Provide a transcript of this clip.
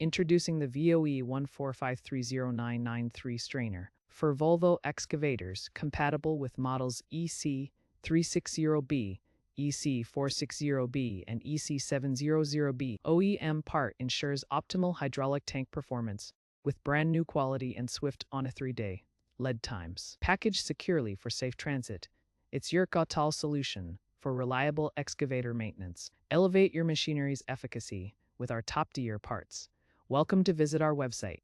Introducing the VOE14530993 strainer for Volvo excavators compatible with models EC360B, EC460B, and EC700B. OEM part ensures optimal hydraulic tank performance with brand new quality and swift on a 3-day lead times. Packaged securely for safe transit, it's your Gautal solution for reliable excavator maintenance. Elevate your machinery's efficacy with our top-tier parts. Welcome to visit our website.